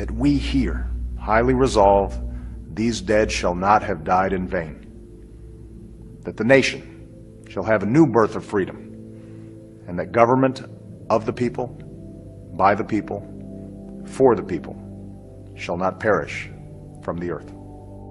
that we here highly resolve these dead shall not have died in vain, that the nation shall have a new birth of freedom, and that government of the people, by the people, for the people, shall not perish from the earth.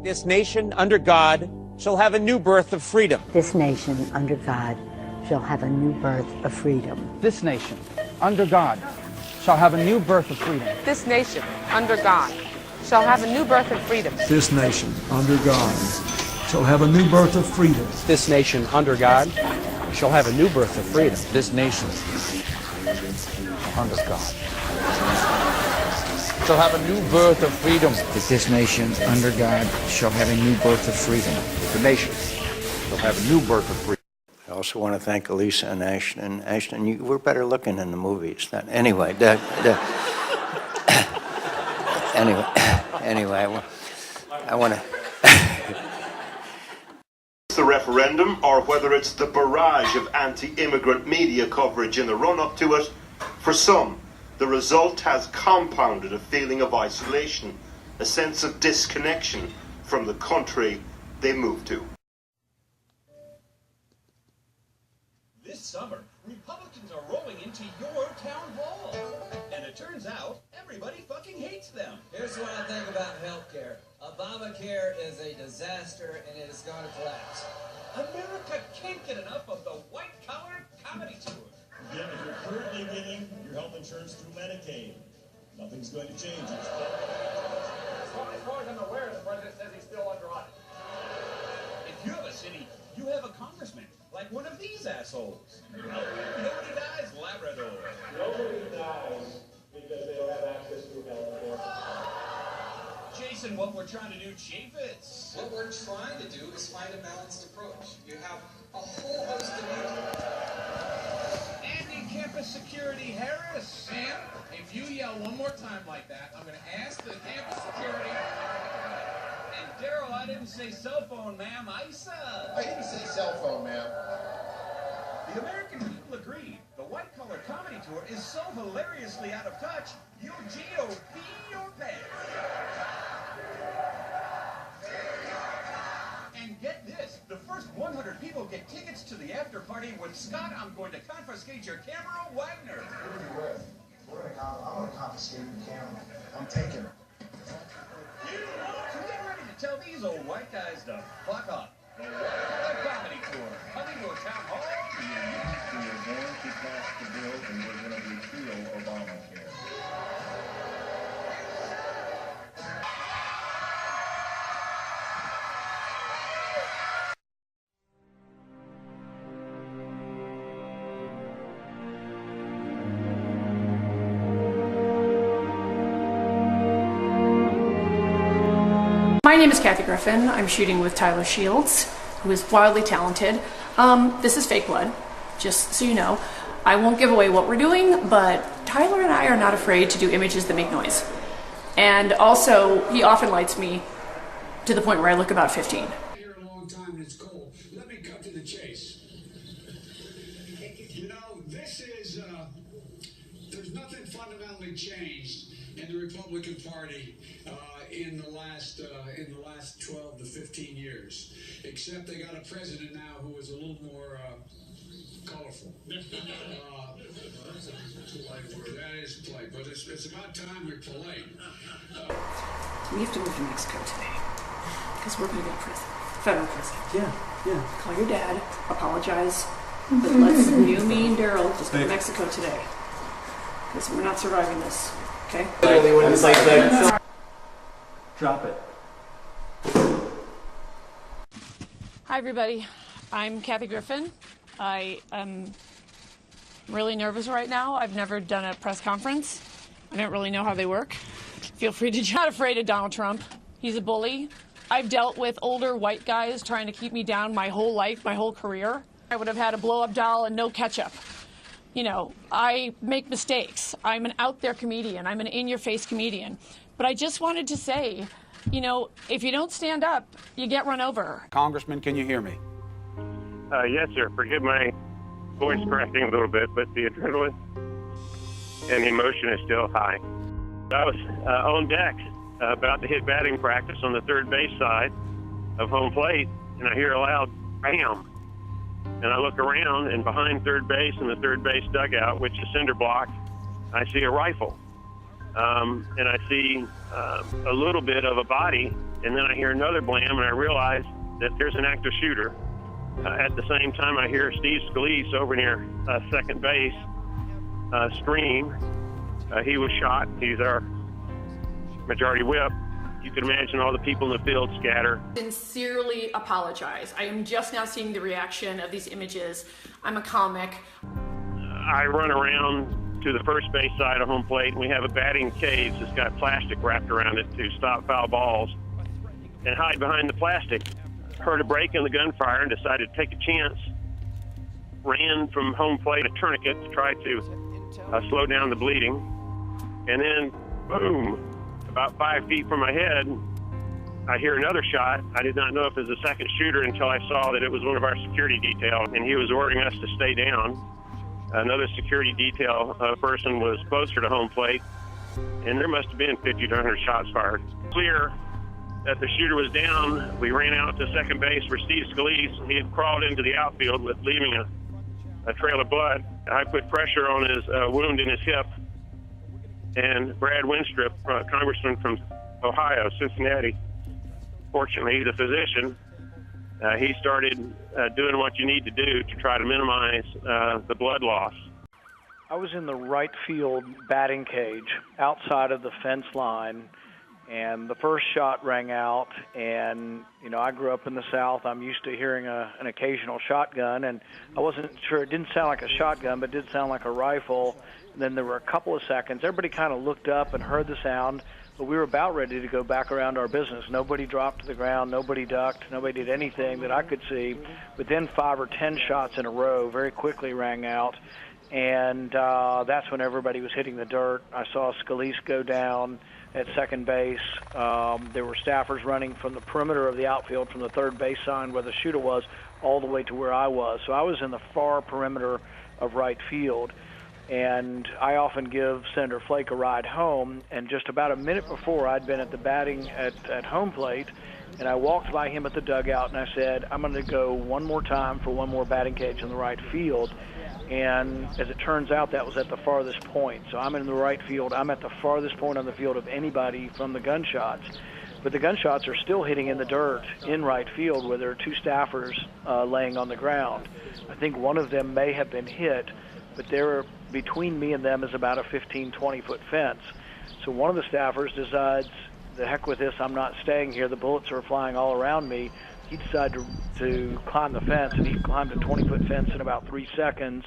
This nation under God shall have a new birth of freedom. This nation under God shall have a new birth of freedom. This nation under God shall have a new birth of freedom. This nation under God shall have a new birth of freedom. This nation under God shall have a new birth of freedom. This nation under God shall have a new birth of freedom. This nation under God shall have a new birth of freedom. That this nation under God shall have a new birth of freedom. The nation shall have a new birth of freedom. I also want to thank Elisa and Ashton. Ashton, you were better looking in the movies. Anyway, I want to. The referendum, or whether it's the barrage of anti-immigrant media coverage in the run-up to it, for some, the result has compounded a feeling of isolation, a sense of disconnection from the country they moved to. This summer, Republicans are rolling into your town hall. And it turns out, everybody fucking hates them. Here's what I think about healthcare. Obamacare is a disaster and it is going to collapse. America can't get enough of the white-collar comedy tour. Again, if you're currently getting your health insurance through Medicaid, nothing's going to change. As far as I'm aware, the president says he's still under audit. If you have a city, you have a congressman, like one of these assholes. Nobody dies, Labrador. Nobody dies because they don't have access to health care. Jason, what we're trying to do, Chaffetz. What we're trying to do is find a balanced approach. You have a whole host of Anti-campus security, Harris. Sam, if you yell one more time like that, I'm going to ask the campus security. And Daryl, I didn't say cell phone, ma'am. ISA. I didn't say cell phone, ma'am. The American people agree. The white-collar comedy tour is so hilariously out of touch, you'll GOP your pants. And get this, the first 100 people get tickets to the after party with Scott. I'm going to confiscate your camera, Wagner. I'm going to confiscate the camera. I'm taking it. So get ready to tell these old white guys to fuck up. The white-collar comedy tour, coming to a town hall. We are going to pass the bill and we're going to repeal Obamacare. My name is Kathy Griffin. I'm shooting with Tyler Shields, who is wildly talented. This is fake blood, just so you know. I won't give away what we're doing, but Tyler and I are not afraid to do images that make noise. And also, he often lights me to the point where I look about 15. Here a long time and it's cold. Let me cut to the chase. You know, this is, there's nothing fundamentally changed in the Republican Party in the last 12 to 15 years, except they got a president now who is a little more colorful. That's a polite word. That is polite, but it's about time we're polite. We have to move to Mexico today because we're going to go to prison, federal prison. Yeah. Call your dad, apologize, but let's you, me, and Daryl just go to Mexico today because we're not surviving this. Okay? Drop it. Hi everybody, I'm Kathy Griffin. I am really nervous right now. I've never done a press conference. I don't really know how they work. Feel free to not afraid of Donald Trump. He's a bully. I've dealt with older white guys trying to keep me down my whole life, my whole career. I would have had a blow-up doll and no ketchup. You know, I make mistakes. I'm an out there comedian. I'm an in-your-face comedian. But I just wanted to say, you know, if you don't stand up, you get run over. Congressman, can you hear me? Yes, sir. Forgive my voice cracking a little bit, but the adrenaline and the emotion is still high. I was on deck, about to hit batting practice on the third base side of home plate, and I hear a loud bam. And I look around, and behind third base in the third base dugout, which is cinder block, I see a rifle. And I see a little bit of a body, and then I hear another blam, and I realize that there's an active shooter. At the same time, I hear Steve Scalise over near second base scream. He was shot. He's our majority whip. You can imagine all the people in the field scatter. Sincerely apologize. I am just now seeing the reaction of these images. I'm a comic. I run around to the first base side of home plate, and we have a batting cage that's got plastic wrapped around it to stop foul balls, and hide behind the plastic. Heard a break in the gunfire and decided to take a chance. Ran from home plate a tourniquet to try to slow down the bleeding, and then boom, about 5 feet from my head, I hear another shot. I did not know if it was a second shooter until I saw that it was one of our security detail, and he was ordering us to stay down. Another security detail person was closer to home plate, and there must have been 50 to 100 shots fired. Clear that the shooter was down. We ran out to second base for Steve Scalise. He had crawled into the outfield with leaving a trail of blood. I put pressure on his wound in his hip, and Brad Winstrip, congressman from Ohio, Cincinnati, fortunately, he's a physician. He started doing what you need to do to try to minimize the blood loss. I was in the right field batting cage outside of the fence line, and the first shot rang out. And, you know, I grew up in the South. I'm used to hearing an occasional shotgun, and I wasn't sure. It didn't sound like a shotgun, but it did sound like a rifle. And then there were a couple of seconds. Everybody kind of looked up and heard the sound, but we were about ready to go back around our business. Nobody dropped to the ground. Nobody ducked. Nobody did anything that I could see. But then 5 or 10 shots in a row very quickly rang out, and that's when everybody was hitting the dirt. I saw Scalise go down at second base. There were staffers running from the perimeter of the outfield from the third base sign where the shooter was all the way to where I was. So I was in the far perimeter of right field. And I often give Senator Flake a ride home, and just about a minute before I'd been at the batting at home plate, and I walked by him at the dugout, and I said, I'm going to go one more time for one more batting cage in the right field. And as it turns out, that was at the farthest point. So I'm in the right field. I'm at the farthest point on the field of anybody from the gunshots. But the gunshots are still hitting in the dirt in right field where there are 2 staffers laying on the ground. I think one of them may have been hit, but between me and them is about a 15, 20-foot fence. So one of the staffers decides, the heck with this, I'm not staying here. The bullets are flying all around me. He decided to climb the fence, and he climbed a 20-foot fence in about 3 seconds,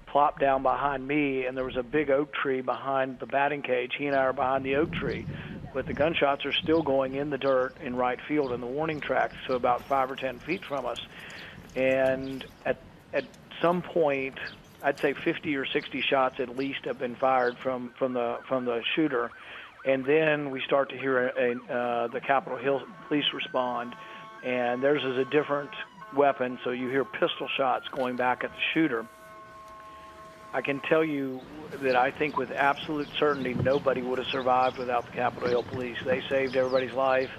plopped down behind me, and there was a big oak tree behind the batting cage. He and I are behind the oak tree, but the gunshots are still going in the dirt in right field in the warning tracks, so about 5 or 10 feet from us. And at some point, I'd say 50 or 60 shots at least have been fired from the shooter, and then we start to hear the Capitol Hill police respond, and theirs is a different weapon, so you hear pistol shots going back at the shooter. I can tell you that I think with absolute certainty nobody would have survived without the Capitol Hill police. They saved everybody's life,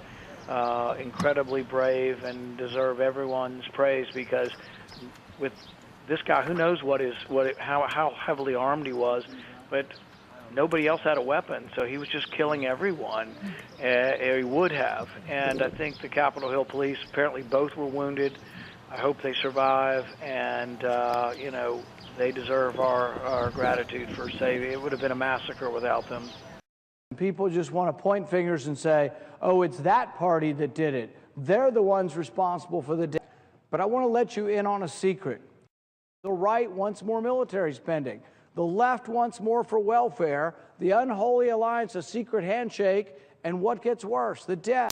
incredibly brave, and deserve everyone's praise, because with this guy, who knows how heavily armed he was, but nobody else had a weapon, so he was just killing everyone. He would have. And I think the Capitol Hill police, apparently both were wounded. I hope they survive, and they deserve our gratitude for saving. It would have been a massacre without them. People just want to point fingers and say, oh, it's that party that did it. They're the ones responsible for the death. But I want to let you in on a secret. The right wants more military spending. The left wants more for welfare. The unholy alliance, a secret handshake, and what gets worse, the death.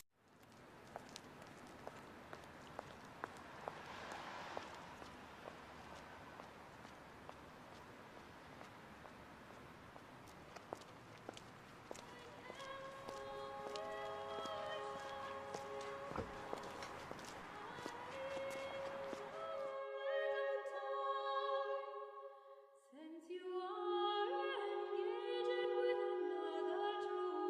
Since you are engaged with another true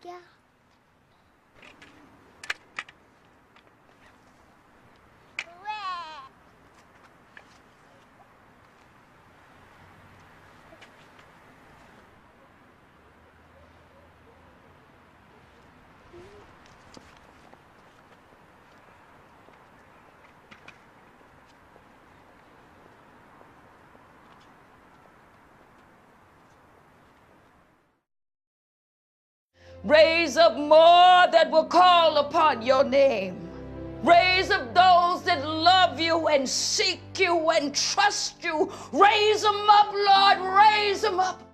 गया? Raise up more that will call upon your name. Raise up those that love you and seek you and trust you. Raise them up, Lord, raise them up.